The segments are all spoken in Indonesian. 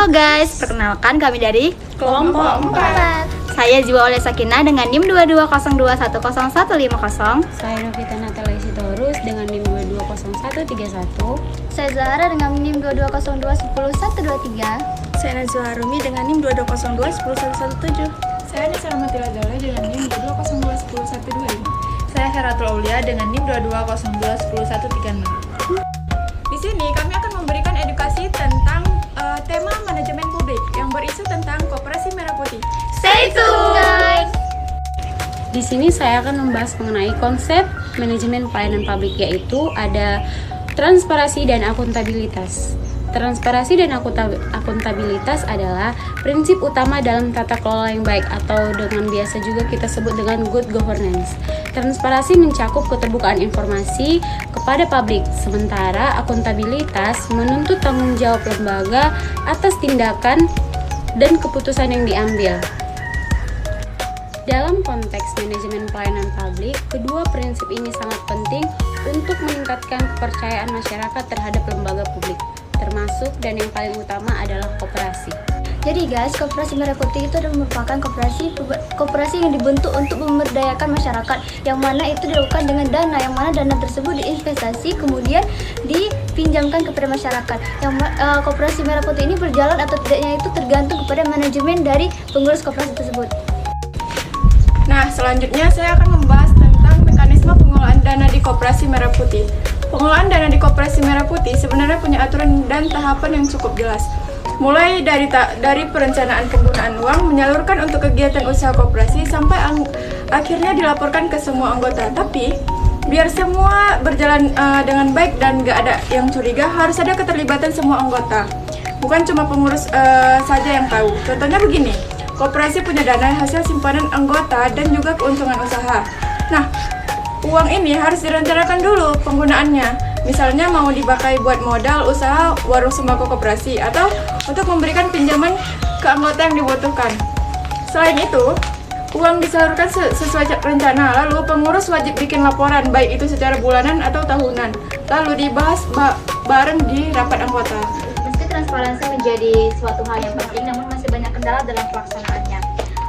Halo guys, perkenalkan kami dari Kelompok 4. Saya Ziwa oleh Sakinah dengan NIM 2202100150. Saya Novita Natalia Sitorus dengan NIM 220131. Saya Zahra dengan NIM 2202101123. Saya Najwa Harumi dengan NIM 2202101117. Saya Nisa Ramatila Daula dengan NIM 2202101125. Saya Heratul Aulia dengan NIM 2202101136. Di sini kami akan memberikan edukasi tentang tema manajemen publik yang berisu tentang Koperasi Merah Putih. Stay tune guys. Di sini saya akan membahas mengenai konsep manajemen pelayanan publik, yaitu ada transparansi dan akuntabilitas. Transparansi dan akuntabilitas adalah prinsip utama dalam tata kelola yang baik, atau dengan biasa juga kita sebut dengan good governance. Transparansi mencakup keterbukaan informasi kepada publik, sementara akuntabilitas menuntut tanggung jawab lembaga atas tindakan dan keputusan yang diambil. Dalam konteks manajemen pelayanan publik, kedua prinsip ini sangat penting untuk meningkatkan kepercayaan masyarakat terhadap lembaga publik, termasuk dan yang paling utama adalah koperasi. Jadi guys, Koperasi Merah Putih itu merupakan koperasi yang dibentuk untuk memberdayakan masyarakat, yang mana itu dilakukan dengan dana, yang mana dana tersebut diinvestasi kemudian dipinjamkan kepada masyarakat. Yang Koperasi Merah Putih ini berjalan atau tidaknya itu tergantung kepada manajemen dari pengurus koperasi tersebut. Nah, selanjutnya saya akan membahas tentang mekanisme pengelolaan dana di Koperasi Merah Putih. Pengelolaan dana di Koperasi Merah Putih sebenarnya punya aturan dan tahapan yang cukup jelas. Mulai dari perencanaan penggunaan uang, menyalurkan untuk kegiatan usaha koperasi, sampai akhirnya dilaporkan ke semua anggota. Tapi, biar semua berjalan dengan baik dan gak ada yang curiga, harus ada keterlibatan semua anggota. Bukan cuma pengurus saja yang tahu. Contohnya begini, koperasi punya dana hasil simpanan anggota dan juga keuntungan usaha. Nah, uang ini harus direncanakan dulu penggunaannya. Misalnya mau dipakai buat modal usaha warung sembako koperasi atau untuk memberikan pinjaman ke anggota yang dibutuhkan. Selain itu, uang disalurkan sesuai rencana, lalu pengurus wajib bikin laporan, baik itu secara bulanan atau tahunan, lalu dibahas bareng di rapat anggota. Meski transparansi menjadi suatu hal yang penting, namun masih banyak kendala dalam pelaksanaannya.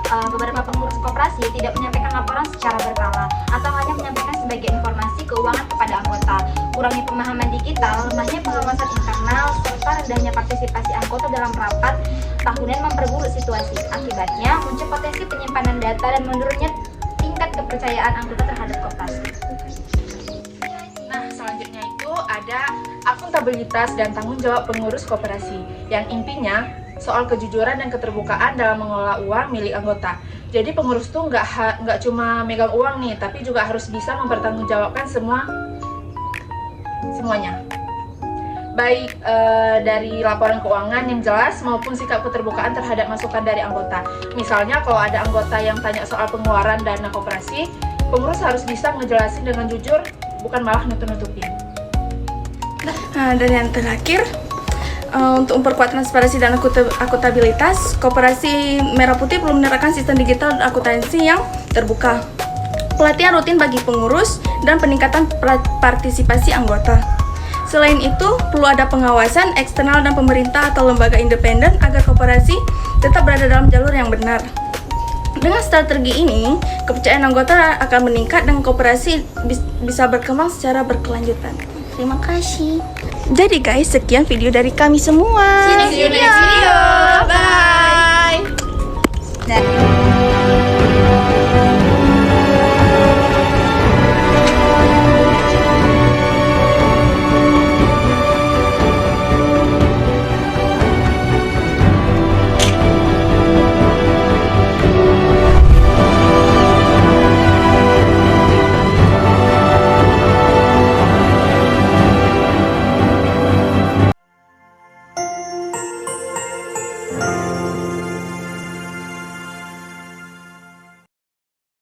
Beberapa pengurus koperasi tidak menyampaikan laporan secara berkala atau hanya menyampaikan sebagai informasi keuangan kepada anggota. Kurangnya pemahaman digital, lemahnya pengawasan internal, serta rendahnya partisipasi anggota dalam rapat tahunan memperburuk situasi. Akibatnya muncul potensi penyimpanan data dan menurunnya tingkat kepercayaan anggota terhadap koperasi. Nah, selanjutnya itu ada akuntabilitas dan tanggung jawab pengurus koperasi, yang intinya soal kejujuran dan keterbukaan dalam mengelola uang milik anggota. Jadi pengurus tuh nggak cuma megang uang nih, tapi juga harus bisa mempertanggungjawabkan semuanya. Baik dari laporan keuangan yang jelas maupun sikap keterbukaan terhadap masukan dari anggota. Misalnya kalau ada anggota yang tanya soal pengeluaran dana koperasi, pengurus harus bisa ngejelasin dengan jujur, bukan malah nutup-nutupin. Nah, dan yang terakhir, untuk memperkuat transparansi dan akuntabilitas, Koperasi Merah Putih perlu menerapkan sistem digital dan akuntansi yang terbuka, pelatihan rutin bagi pengurus, dan peningkatan partisipasi anggota. Selain itu, perlu ada pengawasan eksternal dan pemerintah atau lembaga independen agar koperasi tetap berada dalam jalur yang benar. Dengan strategi ini, kepercayaan anggota akan meningkat dan koperasi bisa berkembang secara berkelanjutan. Terima kasih. Jadi guys, sekian video dari kami semua. See you next video. Bye.